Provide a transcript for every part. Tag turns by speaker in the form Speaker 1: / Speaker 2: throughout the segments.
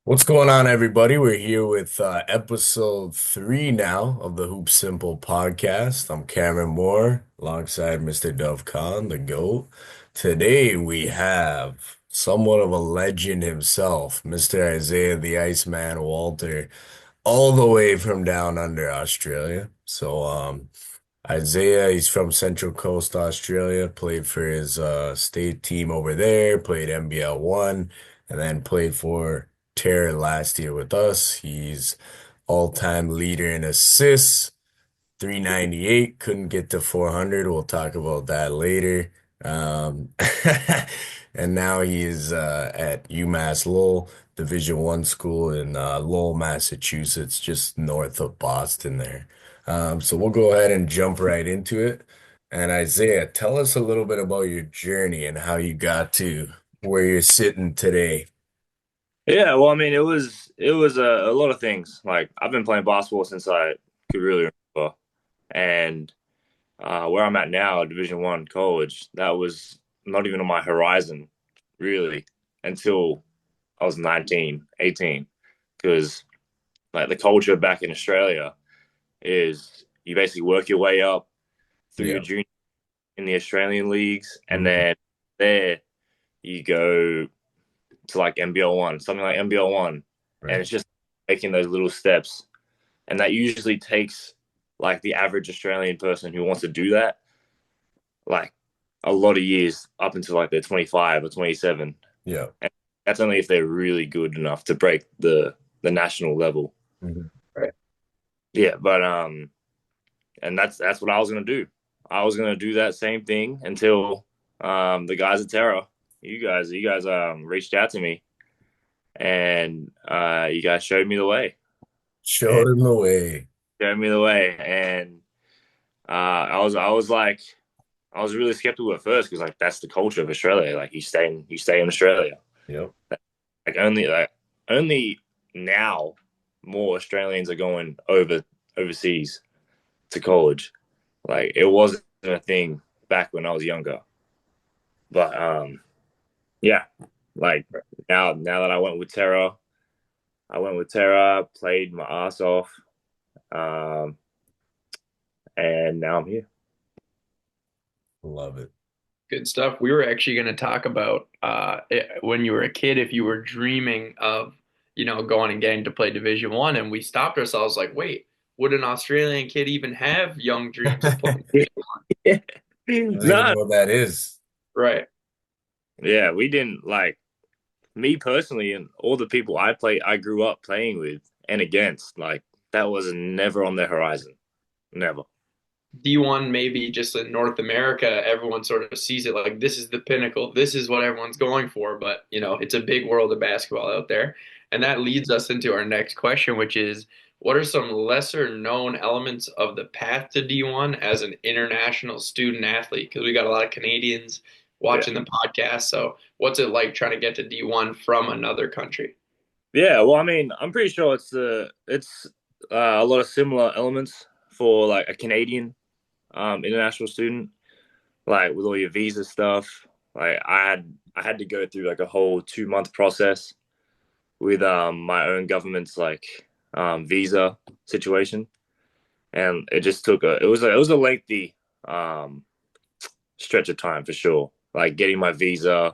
Speaker 1: What's going on, everybody? We're here with Ep.3 now of the HoopSimple podcast. I'm Cameron Moore alongside Mr. Dove Khan, the GOAT. Today we have somewhat of a legend himself, Mr. Isaiah the Iceman Walter, all the way from down under Australia. Isaiah, he's from Central Coast, Australia, played for his state team over there, played NBL 1, and then played for Terra last year with us. He's all-time leader in assists, 398, couldn't get to 400. We'll talk about that later. Um, and now he is at UMass Lowell, Division One school in Lowell, Massachusetts, just north of Boston there. So we'll go ahead and jump right into it. And Isaiah, tell us a little bit about your journey and how you got to where you're sitting today.
Speaker 2: Yeah, well, I mean, it was a lot of things. Like I've been playing basketball since I could really remember, and where I'm at now, Division One college, that was not even on my horizon, really, until I was 19, 18. Because like the culture back in Australia is you basically work your way up through your
Speaker 1: Yeah.
Speaker 2: junior in the Australian leagues, and
Speaker 1: Mhm.
Speaker 2: then there you go to like NBL one, something like NBL one, and
Speaker 1: Right.
Speaker 2: it's just taking those little steps, and that usually takes like the average Australian person who wants to do that like a lot of years up until like they're 25 or 27,
Speaker 1: Yeah.
Speaker 2: and that's only if they're really good enough to break the national level.
Speaker 1: Mhm.
Speaker 2: Right. Yeah, but and that's what I was gonna do. I was gonna do that same thing until the guys at Terra, you guys reached out to me and you guys showed me the way and
Speaker 1: Showed him the way.
Speaker 2: showed me the way. And I was like, I was really skeptical at first because like that's the culture of Australia. Like you stay in Australia.
Speaker 1: Yep.
Speaker 2: Like only now more Australians are going overseas to college. Like it wasn't a thing back when I was younger. But yeah, like now that I went with Terra, played my ass off. Um, and now I'm here.
Speaker 1: Love it.
Speaker 3: Good stuff. We were actually going to talk about when you were a kid, if you were dreaming of, going and getting to play Division One, and we stopped ourselves like, wait, would an Australian kid even have young dreams of playing
Speaker 2: Yeah.
Speaker 3: Division
Speaker 1: I don't even
Speaker 2: No,
Speaker 1: know what that is.
Speaker 3: One? Right.
Speaker 2: yeah, we didn't like me personally and all the people I grew up playing with and against. Like that was never on the horizon. Never.
Speaker 3: D1 maybe just in North America, everyone sort of sees it like this is the pinnacle. This is what everyone's going for. But, it's a big world of basketball out there. And that leads us into our next question, which is what are some lesser known elements of the path to D1 as an international student athlete? Because we got a lot of Canadians
Speaker 2: Yeah.
Speaker 3: watching the podcast. So, what's it like trying to get to D1 from another country?
Speaker 2: Yeah, well, I mean, I'm pretty sure it's a lot of similar elements for like a Canadian international student, like with all your visa stuff. Like I had to go through like a whole 2 month process with my own government's like visa situation, and it just took a it was a lengthy um stretch of time for sure. Like getting my visa,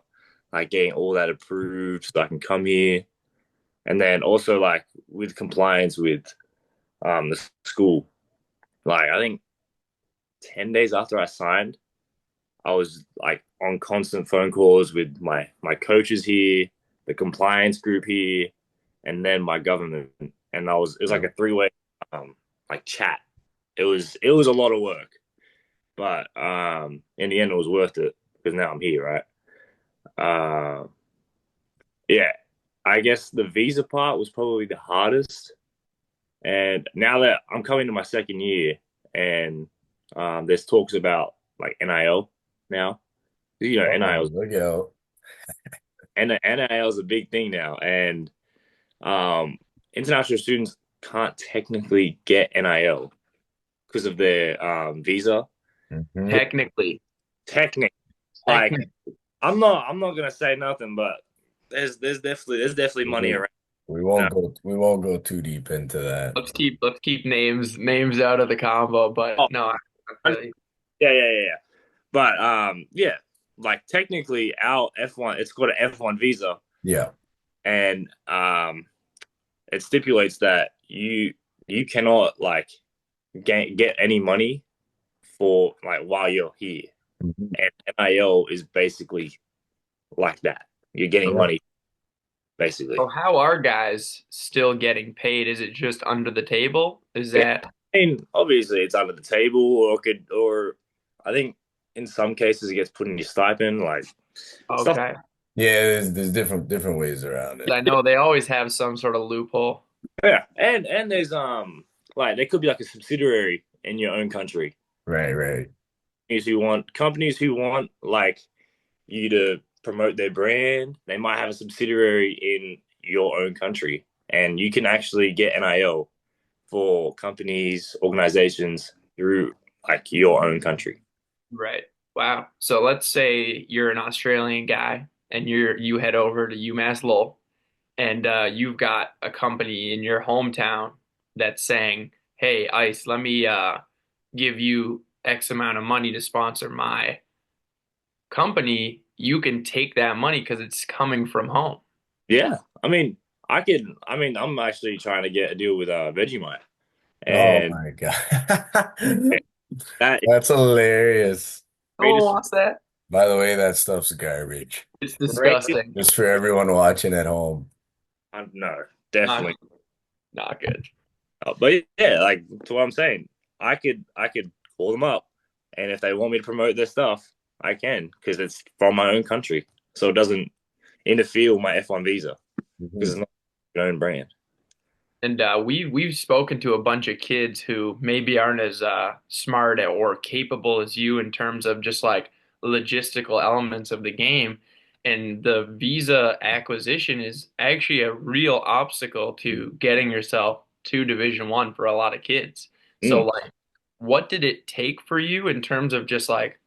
Speaker 2: like getting all that approved so I can come here, and then also like with compliance with the school. Like I think 10 days after I signed, I was like on constant phone calls with my coaches here, the compliance group here, and then my government. And it was like
Speaker 1: Yeah.
Speaker 2: a three-way like chat. It was a lot of work, but in the end it was worth it because now I'm here, right? Uh, yeah, I guess the visa part was probably the hardest. And now that I'm coming to my second year, and there's talks about like NIL now.
Speaker 1: Oh,
Speaker 2: NIL
Speaker 1: look out.
Speaker 2: and NIL is a big thing now, and um, international students can't technically get NIL because of their visa.
Speaker 1: Mhm.
Speaker 3: Technically,
Speaker 2: Technically, like
Speaker 3: technically.
Speaker 2: I'm not gonna say nothing, but there's definitely money around. Yeah.
Speaker 1: we won't go too deep into that.
Speaker 3: Let's keep names out of the combo. But
Speaker 2: Oh,
Speaker 3: no, I
Speaker 2: I'm-
Speaker 3: feel you.
Speaker 2: yeah, yeah, yeah, yeah. But yeah, like technically, our F1, it's called an F1 visa,
Speaker 1: Yeah.
Speaker 2: and it stipulates that you cannot like get any money for like while you're here,
Speaker 1: Mhm.
Speaker 2: and NIL is basically like that. You're getting
Speaker 3: So,
Speaker 2: money
Speaker 3: so
Speaker 2: basically.
Speaker 3: how are guys still getting paid? Is it just under the table? Is
Speaker 2: Yeah,
Speaker 3: that
Speaker 2: I mean, obviously it's under the table, or I think in some cases it gets put in your stipend, like stuff.
Speaker 3: okay?
Speaker 1: Yeah, there's different ways around it.
Speaker 3: I know they always have some sort of loophole.
Speaker 2: Yeah, and there's like there could be like a subsidiary in your own country.
Speaker 1: Right, right.
Speaker 2: Companies who want like you to promote their brand, they might have a subsidiary in your own country, and you can actually get NIL for companies, organizations through like your own country.
Speaker 3: Right. Wow. So let's say you're an Australian guy and you head over to UMass Lowell and you've got a company in your hometown that's saying, "Hey, Ice, let me give you X amount of money to sponsor my company." You can take that money because it's coming from home.
Speaker 2: Yeah, I mean, I could. I mean, I'm actually trying to get a deal with Vegemite,
Speaker 1: Oh
Speaker 2: and
Speaker 1: my God.
Speaker 2: that is
Speaker 1: That's hilarious.
Speaker 3: No one
Speaker 2: greatest,
Speaker 3: wants that.
Speaker 1: By the way, that stuff's garbage.
Speaker 3: It's
Speaker 2: greatest.
Speaker 3: disgusting.
Speaker 1: Just for everyone watching at home.
Speaker 2: No,
Speaker 3: Not
Speaker 2: definitely.
Speaker 3: not good.
Speaker 2: But yeah, like to what I'm saying, I could call them up, and if they want me to promote their stuff, I can because it's from my own country, so it doesn't interfere with my F1 visa because
Speaker 1: Mhm.
Speaker 2: it's not my own brand.
Speaker 3: And we've spoken to a bunch of kids who maybe aren't as smart or capable as you in terms of just like logistical elements of the game. And the visa acquisition is actually a real obstacle to getting yourself to Division 1 for a lot of kids. So
Speaker 2: Mm.
Speaker 3: like, what did it take for you in terms of just like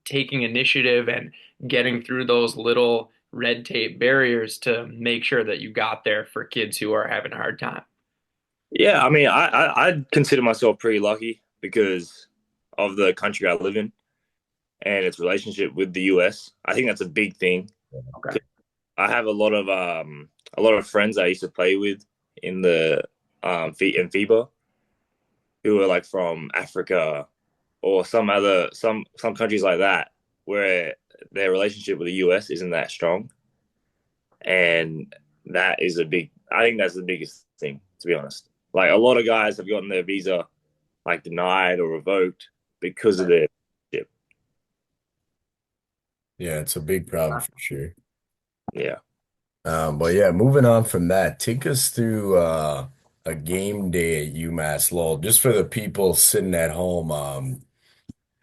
Speaker 3: taking initiative and getting through those little red tape barriers to make sure that you got there for kids who are having a hard time?
Speaker 2: Yeah, I mean, I'd consider myself pretty lucky because of the country I live in and its relationship with the US. I think that's a big thing.
Speaker 3: Okay.
Speaker 2: I have a lot of friends I used to play with in the in FIBA who are like from Africa or some countries like that where their relationship with the US isn't that strong, and that is a big. I think that's the biggest thing, to be honest. Like a lot of guys have gotten their visa like denied or revoked because of their relationship.
Speaker 1: Yeah, it's a big problem for sure.
Speaker 2: Yeah.
Speaker 1: But yeah, moving on from that, take us through a game day at UMass Lowell, just for the people sitting at home.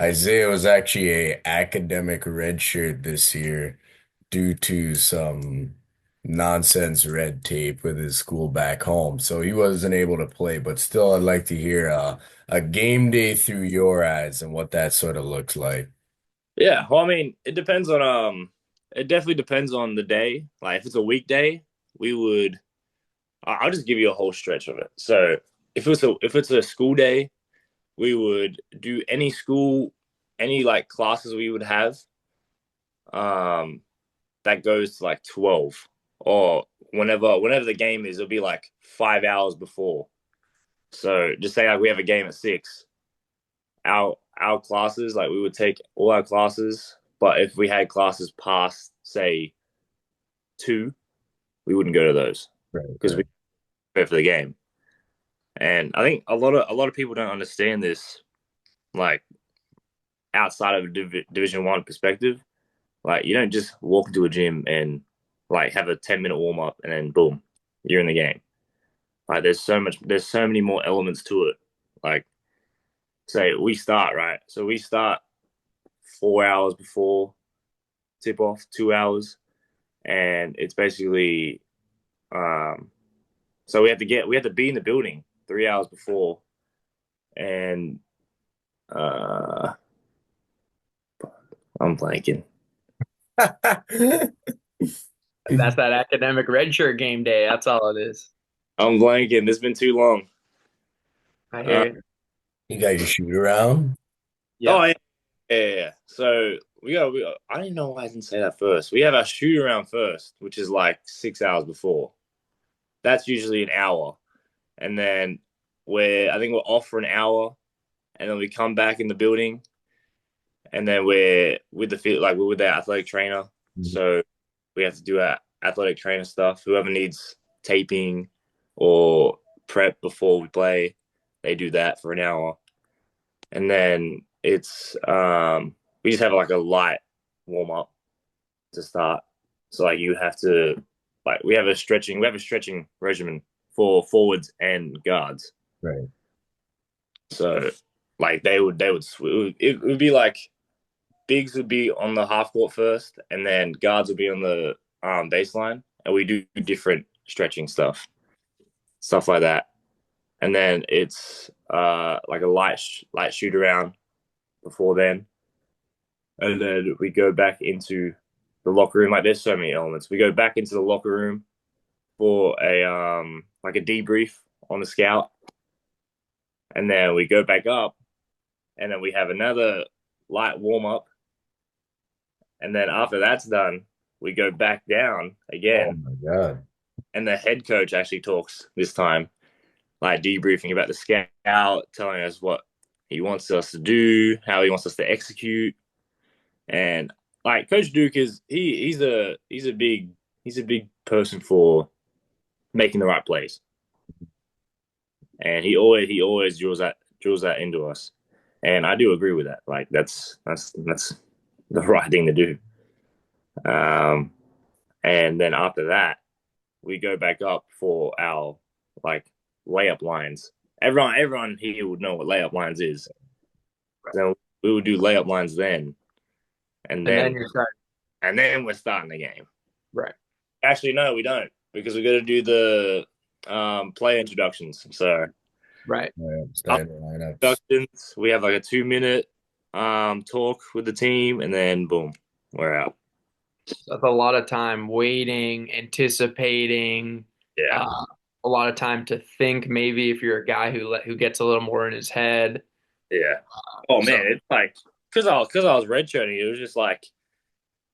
Speaker 1: Isaiah was actually a academic redshirt this year due to some nonsense red tape with his school back home. So he wasn't able to play, but still I'd like to hear a game day through your eyes and what that sort of looks like.
Speaker 2: Yeah. Well, I mean, it definitely depends on the day. Like if it's a weekday, we would I'll just give you a whole stretch of it. So if it's a school day, we would do any like classes we would have um that goes to like 12 or whenever the game is, it'll be like 5 hours before. So just say like we have a game at 6, our classes, like we would take all our classes, but if we had classes past say 2, we wouldn't go to those
Speaker 1: Right,
Speaker 2: because we
Speaker 1: right.
Speaker 2: prepare for the game. And I think a lot of people don't understand this, like outside of a Division 1 perspective. Like you don't just walk into a gym and like have a 10-minute warm up and then boom, you're in the game. Like there's so many more elements to it. Like say we start right, so we start 4 hours before tip off, 2 hours, and it's basically um. So we have to be in the building 3 hours before, and uh, I'm blanking.
Speaker 3: That's that academic redshirt game day. That's all it is.
Speaker 2: I'm blanking. It's been too long.
Speaker 3: I
Speaker 2: Uh,
Speaker 3: hear you.
Speaker 1: You got your shoot around?
Speaker 2: oh
Speaker 3: Yep.
Speaker 2: yeah, yeah, yeah. So I didn't know why I didn't say that first. We have our shoot around first, which is like 6 hours before. That's usually an hour, and then I think we're off for an hour, and then we come back in the building, and then we're with the field, like we're with the athletic trainer.
Speaker 1: Mhm.
Speaker 2: So we have to do our athletic trainer stuff. Whoever needs taping or prep before we play, they do that for an hour, and then we just have like a light warm up to start. So like you have to we have a stretching regimen for forwards and guards.
Speaker 1: Right.
Speaker 2: So like it would be like bigs would be on the half court first, and then guards would be on the baseline, and we do different stretching stuff like that. And then it's like a light shoot around before then, and then we go back into the locker room. Like there's so many elements. We go back into the locker room for a like a debrief on the scout, and then we go back up, and then we have another light warm up, and then after that's done, we go back down
Speaker 1: Oh
Speaker 2: again,
Speaker 1: my God.
Speaker 2: and the head coach actually talks this time, like debriefing about the scout, telling us what he wants us to do, how he wants us to execute, and like Coach Duke is he's a big person for making the right plays, and he always drills that into us, and I do agree with that. Like that's the right thing to do. Um, and then after that, we go back up for our like layup lines. Everyone here would know what layup lines is. Then we would do layup lines then, and
Speaker 3: And then
Speaker 2: then
Speaker 3: you're starting.
Speaker 2: and then we're starting the game.
Speaker 3: Right.
Speaker 2: Actually, no, we don't because we got to do the player introductions. So
Speaker 3: Right.
Speaker 1: Yeah,
Speaker 2: after
Speaker 1: starting lineups.
Speaker 2: introductions, we have like a 2 minute talk with the team, and then boom, we're out.
Speaker 3: That's a lot of time waiting, anticipating,
Speaker 2: Yeah,
Speaker 3: uh, a lot of time to think. Maybe if you're a guy who gets a little more in his head.
Speaker 2: yeah. Oh
Speaker 3: So
Speaker 2: man, it's like because I was redshirting, it was just like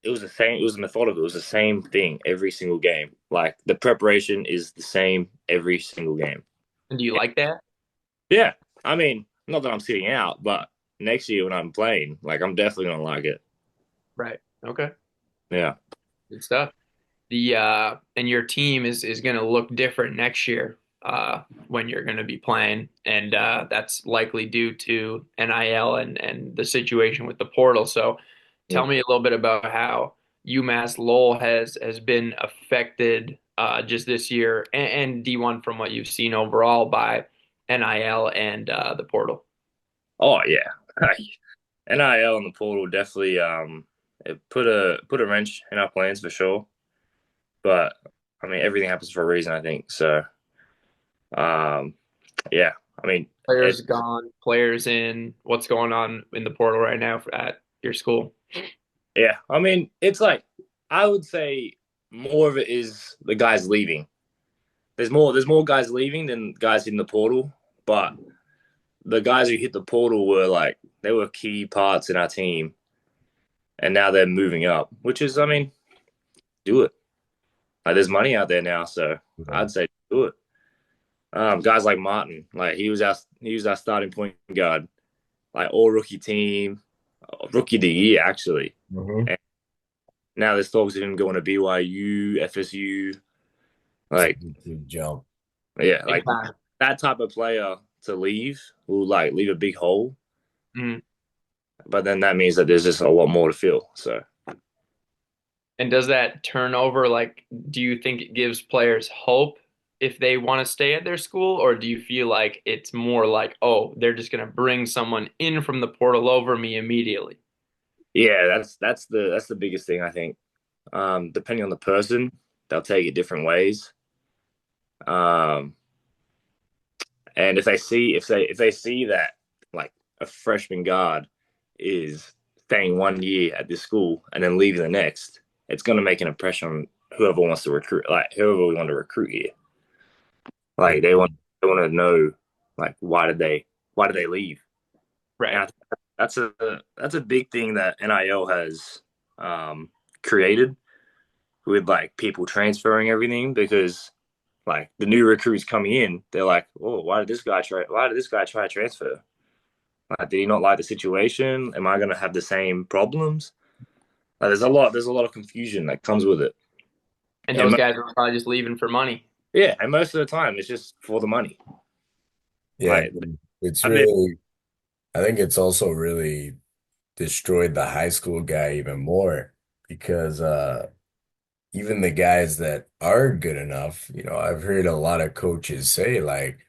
Speaker 2: it was the same. It was methodical. It was the same thing every single game. Like the preparation is the same every single game.
Speaker 3: do you like that?
Speaker 2: Yeah, I mean, not that I'm sitting out, but next year when I'm playing, like I'm definitely gonna like it.
Speaker 3: Right. Okay.
Speaker 2: Yeah.
Speaker 3: Good stuff. The and your team is going to look different next year when you're going to be playing, and that's likely due to NIL and the situation with the portal. So, tell me a little bit about how UMass Lowell has been affected just this year and D1 from what you've seen overall by NIL and the portal.
Speaker 2: Oh yeah. NIL and the portal definitely it put a wrench in our plans for sure. But I mean everything happens for a reason, I think. So um yeah. I mean
Speaker 3: Players
Speaker 2: it
Speaker 3: gone, players in. What's going on in the portal right now at your school?
Speaker 2: yeah. I mean it's like I would say more of it is the guys leaving. There's more guys leaving than guys in the portal, but the guys who hit the portal were like they were key parts in our team, and now they're moving up, which is I mean, do it. Like there's money out there now, so
Speaker 1: Yeah.
Speaker 2: I'd say do it. Guys like Martin, like he was our starting point guard, like all rookie team, rookie of the year actually.
Speaker 1: Mm-hmm.
Speaker 2: And now there's talks of him going to BYU, FSU,
Speaker 1: It's a
Speaker 2: like
Speaker 1: big jump.
Speaker 2: yeah,
Speaker 3: Big
Speaker 2: like
Speaker 3: time.
Speaker 2: that type of player to leave will like leave a big hole.
Speaker 3: Mhm.
Speaker 2: But then that means that there's just a lot more to fill. So
Speaker 3: And does that turnover, like, do you think it gives players hope if they want to stay at their school, or do you feel like it's more like, oh, they're just going to bring someone in from the portal over me immediately?
Speaker 2: yeah, that's the biggest thing I think. Depending on the person, they'll take it different ways. Um, and if they see that like a freshman guard is staying 1 year at this school and then leaving the next, it's going to make an impression on whoever wants to recruit, like whoever we want to recruit here.
Speaker 1: Yeah.
Speaker 2: Like they want to know like why did they leave? And
Speaker 3: Right.
Speaker 2: I think that's a big thing that NIL has um, created with like people transferring everything because like the new recruits coming in, they're like, oh, why did this guy try? Why did this guy try to transfer? Like, did he not like the situation? Am I going to have the same problems? Like, there's a lot of confusion that comes with it,
Speaker 3: And
Speaker 2: and
Speaker 3: those guys are probably just leaving for money.
Speaker 2: yeah, and most of the time it's just for the money.
Speaker 1: Yeah,
Speaker 2: Like,
Speaker 1: it's
Speaker 2: I've been,
Speaker 1: really, I think it's also really destroyed the high school guy even more because even the guys that are good enough, I've heard a lot of coaches say like,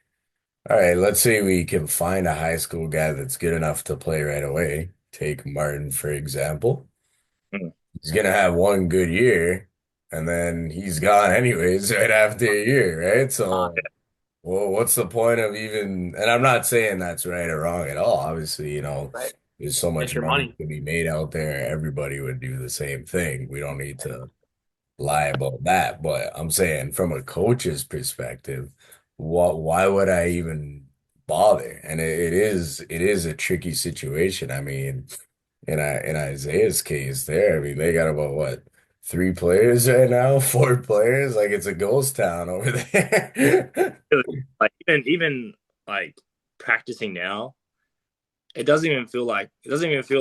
Speaker 1: all right, let's say we can find a high school guy that's good enough to play right away. Take Martin, for example.
Speaker 2: mm,
Speaker 1: He's gonna have one good year and then he's gone anyways right after a year, right? So well, what's the point of even, and I'm not saying that's right or wrong at all. Obviously,
Speaker 3: Right.
Speaker 1: there's so much
Speaker 3: Make your
Speaker 1: money
Speaker 3: money.
Speaker 1: to be made out there. Everybody would do the same thing. We don't need to lie about that. But I'm saying from a coach's perspective, why would I even bother? And it is a tricky situation. I mean, in Isaiah's case there, I mean, they got about what? Three players right now, four players, like it's a ghost town over there.
Speaker 2: like even like practicing now, it doesn't even feel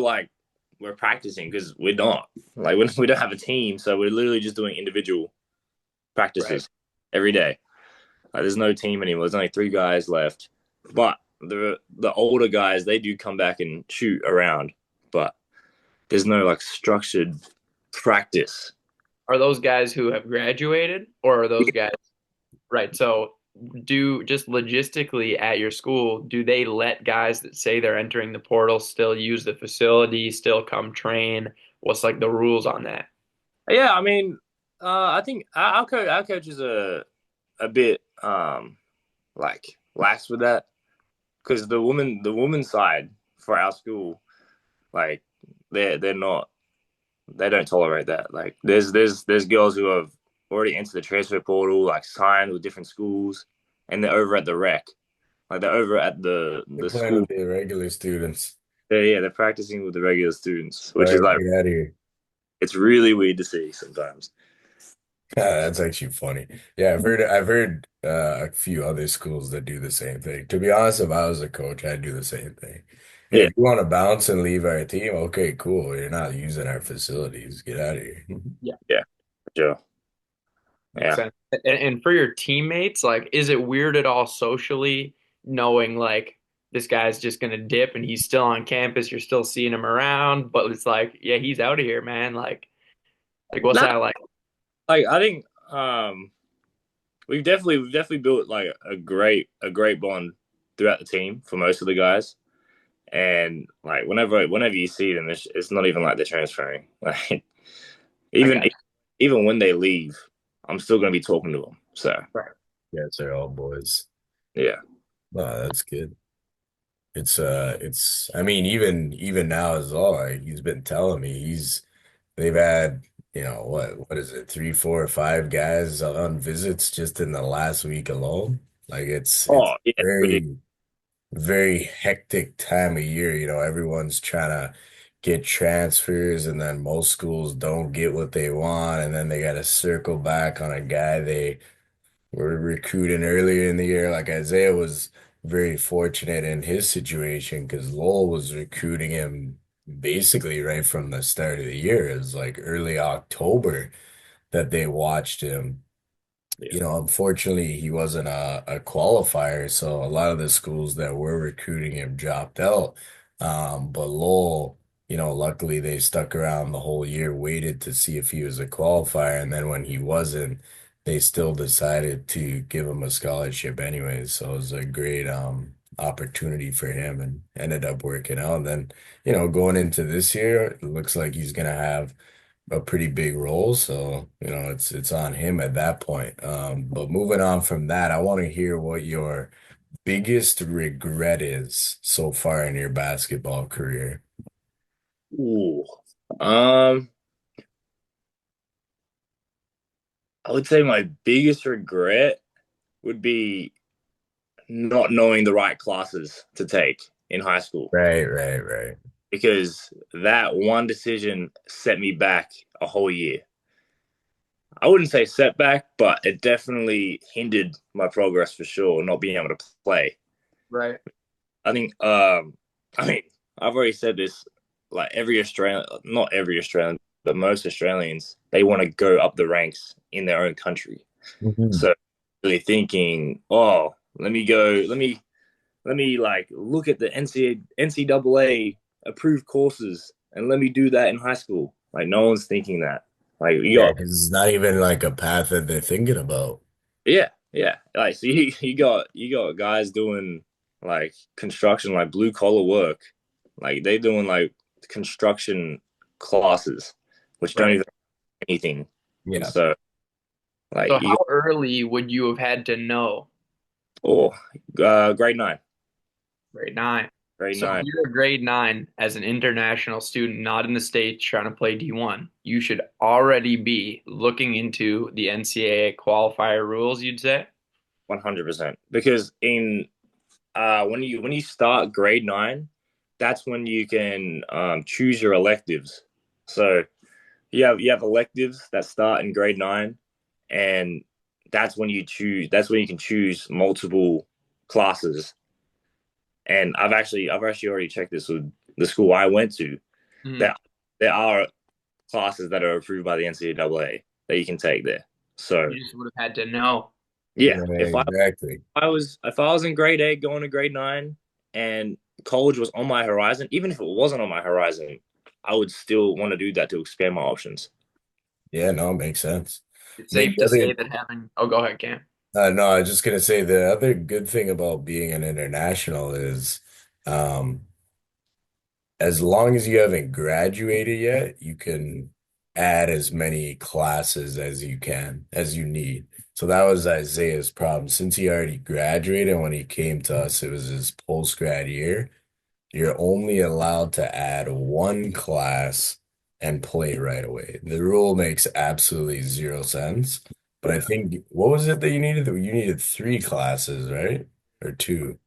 Speaker 2: like we're practicing because we're not. Like we don't have a team, so we're literally just doing individual
Speaker 3: Right.
Speaker 2: practices every day. Like, there's no team anymore. There's only three guys left, but the older guys they do come back and shoot around, but there's no like structured practice.
Speaker 3: Are those guys who have graduated or are those guys right? So do just logistically at your school, do they let guys that say they're entering the portal still use the facility, still come train? What's like the rules on that?
Speaker 2: Yeah, I mean, I think our coach is a bit like lax with that because the woman side for our school like they're not they don't tolerate that. Like there's girls who have already entered the transfer portal, like signed with different schools, and they're over at the rec. Like they're over at
Speaker 1: They're
Speaker 2: the
Speaker 1: playing
Speaker 2: school.
Speaker 1: with the regular students.
Speaker 2: Yeah, they're practicing with the regular students, which is
Speaker 1: Right,
Speaker 2: like
Speaker 1: get out of here.
Speaker 2: it's really weird to see sometimes.
Speaker 1: That's actually funny. Yeah, I've heard a few other schools that do the same thing. To be honest, if I was a coach, I'd do the same thing. Hey,
Speaker 2: Yeah,
Speaker 1: if you want to bounce and leave our team, okay, cool. You're not using our facilities. Get out of here.
Speaker 3: Yeah,
Speaker 2: yeah, sure.
Speaker 3: makes
Speaker 2: Yeah.
Speaker 3: sense. And for your teammates, like, is it weird at all socially knowing like this guy's just gonna dip and he's still on campus, you're still seeing him around, but it's like, yeah, he's out of here, man. Like what's
Speaker 2: Nah,
Speaker 3: that like?
Speaker 2: like I think we've definitely built like a great bond throughout the team for most of the guys. And like whenever you see them, it's not even like they're transferring. Like
Speaker 3: I
Speaker 2: even
Speaker 3: got
Speaker 2: even when they leave, I'm still gonna be talking to them. So
Speaker 3: you. Right.
Speaker 1: Yes, they're all boys.
Speaker 2: yeah.
Speaker 1: Oh, that's good. It's I mean, even now as well, like he's been telling me they've had, what is it, three, four, or five guys on visits just in the last week alone. Like it's
Speaker 2: Oh yeah, ridiculous.
Speaker 1: very, very hectic time of year. Everyone's trying to get transfers, and then most schools don't get what they want, and then they got to circle back on a guy they were recruiting earlier in the year. Like Isaiah was very fortunate in his situation because Lowell was recruiting him basically right from the start of the year. It was like early October that they watched him.
Speaker 2: Yeah.
Speaker 1: Unfortunately, he wasn't a qualifier, so a lot of the schools that were recruiting him dropped out. But Lowell, luckily they stuck around the whole year, waited to see if he was a qualifier, and then when he wasn't, they still decided to give him a scholarship anyways. So it was a great opportunity for him and ended up working out. And then, going into this year, it looks like he's gonna have a pretty big role. So, it's on him at that point. But moving on from that, I want to hear what your biggest regret is so far in your basketball career.
Speaker 2: Ooh. Um. I would say my biggest regret would be not knowing the right classes to take in high school
Speaker 1: Right, right, right.
Speaker 2: because that one decision set me back a whole year. I wouldn't say setback, but it definitely hindered my progress for sure, not being able to play.
Speaker 3: Right.
Speaker 2: I think, I mean, I've already said this, like every Australian, not every Australian, but most Australians, they want to go up the ranks in their own country.
Speaker 1: Mhm.
Speaker 2: So really thinking, oh, let me like look at the NCAA approved courses and let me do that in high school. Like no one's thinking that. Like you
Speaker 1: Yeah,
Speaker 2: got
Speaker 1: because it's not even like a path that they're thinking about.
Speaker 2: yeah, yeah. Like so you got guys doing like construction, like blue collar work. Like they doing like construction classes, which don't
Speaker 3: Right.
Speaker 2: even have anything.
Speaker 1: Yeah.
Speaker 2: So like
Speaker 3: So
Speaker 2: you
Speaker 3: how early would you have had to know?
Speaker 2: oh grade nine.
Speaker 3: Grade nine.
Speaker 2: Grade
Speaker 3: So
Speaker 2: nine.
Speaker 3: if you're a grade nine as an international student, not in the States, trying to play D1, you should already be looking into the NCAA qualifier rules, you'd say?
Speaker 2: 100%. Because in when you start grade nine, that's when you can choose your electives. So you have electives that start in grade nine, and that's when you choose. That's when you can choose multiple classes. And I've actually already checked this with the school I went to.
Speaker 3: Mhm.
Speaker 2: That there are classes that are approved by the NCAA that you can take there. So
Speaker 3: You just would have had to know.
Speaker 2: yeah,
Speaker 1: Yeah, exactly.
Speaker 2: if I was in grade eight going to grade nine and college was on my horizon, even if it wasn't on my horizon, I would still want to do that to expand my options.
Speaker 1: Yeah, no, it makes sense.
Speaker 3: It's
Speaker 1: I mean,
Speaker 3: safe to say that oh, go ahead, Cam.
Speaker 1: no, I was just gonna say the other good thing about being an international is, um, as long as you haven't graduated yet, you can add as many classes as you can, as you need. So that was Isaiah's problem. Since he already graduated, when he came to us, it was his post-grad year. You're only allowed to add one class and play right away. The rule makes absolutely zero sense. But I
Speaker 2: Yeah.
Speaker 1: think, what was it that you needed? You needed three classes, right? Or two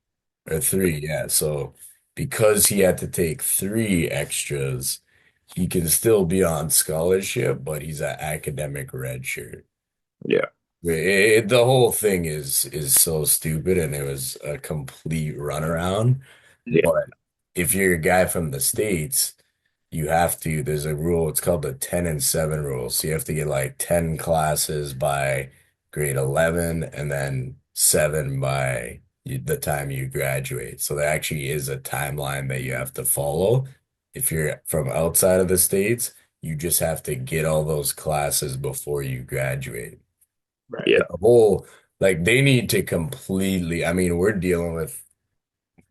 Speaker 1: or three. Yeah. So because he had to take three extras, he can still be on scholarship, but he's an academic red shirt.
Speaker 2: Yeah.
Speaker 1: The whole thing is so stupid, and it was a complete runaround.
Speaker 2: Yeah.
Speaker 1: But if you're a guy from the States, you have to, there's a rule, it's called the 10 and 7 rule. So you have to get like 10 classes by grade 11 and then 7 by the time you graduate. So there actually is a timeline that you have to follow. If you're from outside of the States, you just have to get all those classes before you graduate.
Speaker 3: Right.
Speaker 2: Yeah.
Speaker 1: The whole, like, they need to completely, I mean, we're dealing with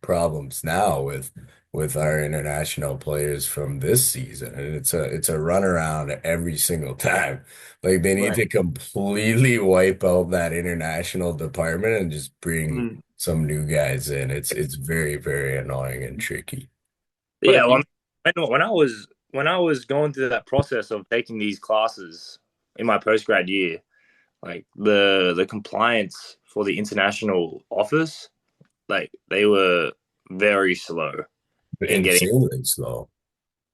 Speaker 1: problems now with our international players from this season. And it's a runaround every single time. Like they need
Speaker 3: Right.
Speaker 1: to completely wipe out that international department and just bring
Speaker 3: Mhm.
Speaker 1: some new guys in. It's very, very annoying and tricky.
Speaker 3: But
Speaker 2: Yeah.
Speaker 3: if
Speaker 2: Well,
Speaker 3: you
Speaker 2: I mean, when I was going through that process of taking these classes in my post grad year, like the compliance for the international office, like they were very slow in getting.
Speaker 1: Insanely slow.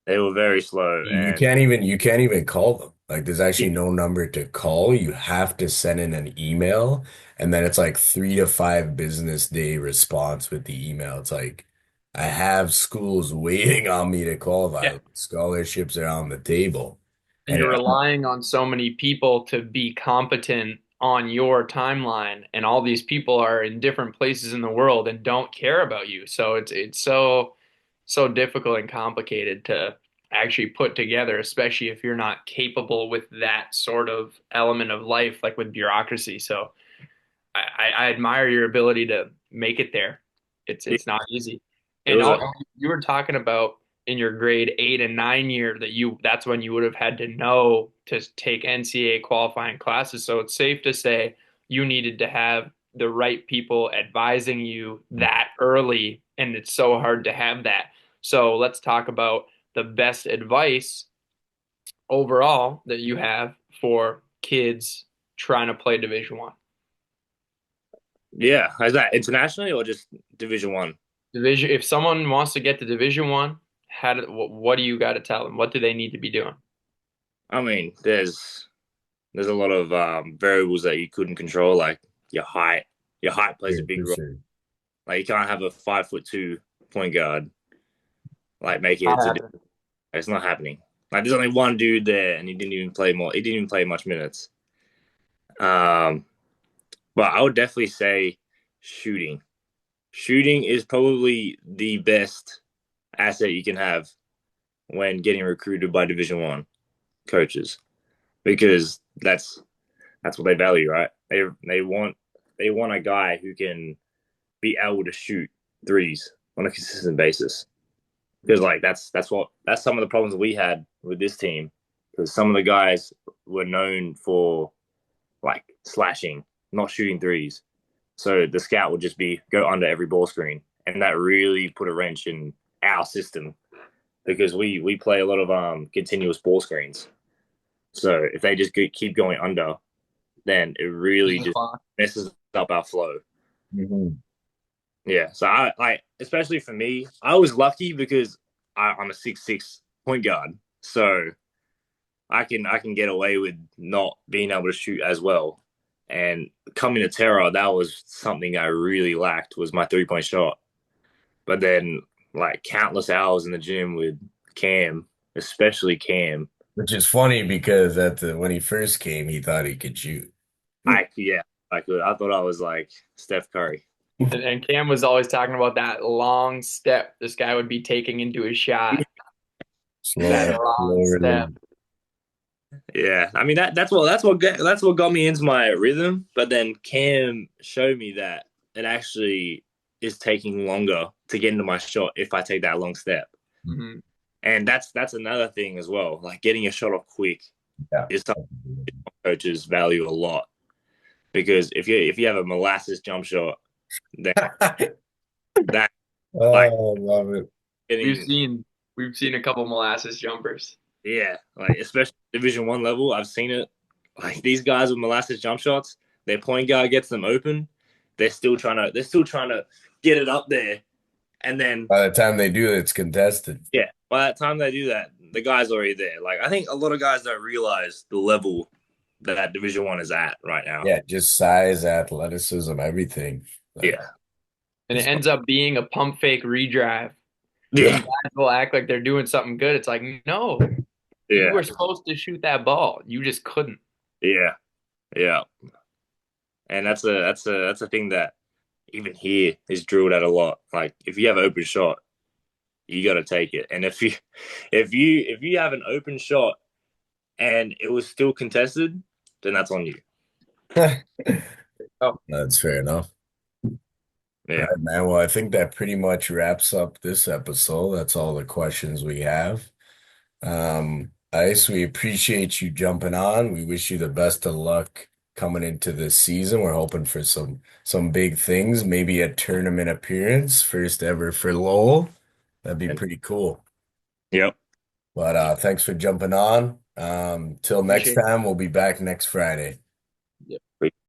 Speaker 2: They were very slow, and
Speaker 1: You can't even call them. Like there's actually no number to call. You have to send in an email and then it's like 3 to 5 business day response with the email. It's like I have schools waiting on me to
Speaker 3: yeah,
Speaker 1: qualify. Scholarships are on the table.
Speaker 3: and
Speaker 1: And
Speaker 3: you're relying on so many people to be competent on your timeline, and all these people are in different places in the world and don't care about you. So it's so difficult and complicated to actually put together, especially if you're not capable with that sort of element of life, like with bureaucracy. So I admire your ability to make it there.
Speaker 2: it,
Speaker 3: It's not easy.
Speaker 2: it
Speaker 3: And
Speaker 2: was a
Speaker 3: you were talking about in your grade 8 and 9 year that you that's when you would have had to know to take NCAA qualifying classes. So it's safe to say you needed to have the right people advising you that early, and it's so hard to have that. So let's talk about the best advice overall that you have for kids trying to play Division One?
Speaker 2: Yeah, is that internationally or just Division One?
Speaker 3: Division. If someone wants to get to Division One, what do you got to tell them? What do they need to be doing?
Speaker 2: I mean, there's a lot of variables that you couldn't control, like your height. Your height plays
Speaker 1: Yeah,
Speaker 2: a
Speaker 1: for
Speaker 2: big role.
Speaker 1: sure.
Speaker 2: Like you can't have a 5'2" point guard like making
Speaker 3: Not
Speaker 2: it to.
Speaker 3: happening.
Speaker 2: It's not happening. Like there's only one dude there, and he didn't even play more. He didn't even play much minutes. Um, but I would definitely say shooting. Shooting is probably the best asset you can have when getting recruited by Division One coaches because that's what they value, right? They want a guy who can be able to shoot threes on a consistent basis. Because like that's some of the problems we had with this team. Because some of the guys were known for like slashing, not shooting threes. So the scout would just be go under every ball screen, and that really put a wrench in our system because we play a lot of continuous ball screens. So if they just keep going under, then it really just messes up our flow.
Speaker 1: Mhm.
Speaker 2: Yeah. So I like, especially for me, I was lucky because I'm a 6'6" point guard, so I can get away with not being able to shoot as well. And coming to Terra, that was something I really lacked was my 3-point shot. But then like countless hours in the gym with Cam, especially Cam,
Speaker 1: Which is funny because when he first came, he thought he could shoot.
Speaker 2: I could. I thought I was like Steph Curry.
Speaker 3: And Cam was always talking about that long step this guy would be taking into his shot. That
Speaker 1: Slow,
Speaker 3: long
Speaker 1: slow
Speaker 3: step.
Speaker 1: release.
Speaker 2: Yeah, I mean that's what got me into my rhythm. But then Cam showed me that it actually is taking longer to get into my shot if I take that long step.
Speaker 3: Mhm.
Speaker 2: And that's another thing as well. Like getting a shot off quick
Speaker 1: Yeah.
Speaker 2: is something coaches value a lot because if you have a molasses jump shot, then that like
Speaker 1: Oh, I love it.
Speaker 3: We've
Speaker 2: getting
Speaker 3: seen we've seen a couple molasses jumpers.
Speaker 2: yeah, like especially Division One level, I've seen it. Like these guys with molasses jump shots, their point guard gets them open. They're still trying to get it up there, and then
Speaker 1: By the time they do it, it's contested.
Speaker 2: yeah, by the time they do that, the guy's already there. Like I think a lot of guys don't realize the level that Division One is at right now.
Speaker 1: Yeah, just size, athleticism, everything. Like,
Speaker 2: Yeah,
Speaker 3: And it
Speaker 1: it's
Speaker 3: ends up being a pump fake redrive. And
Speaker 2: yeah,
Speaker 3: guys will act like they're doing something good. It's like, no, you
Speaker 2: yeah,
Speaker 3: were supposed to shoot that ball. You just couldn't.
Speaker 2: yeah, yeah. And that's a thing that even here is drilled at a lot. Like if you have an open shot, you got to take it. And if you have an open shot and it was still contested, then that's on you.
Speaker 3: Oh,
Speaker 1: that's fair enough. All
Speaker 2: Yeah.
Speaker 1: right, man. Well, I think that pretty much wraps up this episode. That's all the questions we have. Ice, we appreciate you jumping on. We wish you the best of luck coming into this season. We're hoping for some big things, maybe a tournament appearance, first ever for Lowell. That'd be
Speaker 2: And
Speaker 1: pretty cool.
Speaker 2: yep.
Speaker 1: But thanks for jumping on. Till next
Speaker 3: appreciate
Speaker 1: time, we'll be back next Friday.
Speaker 3: it.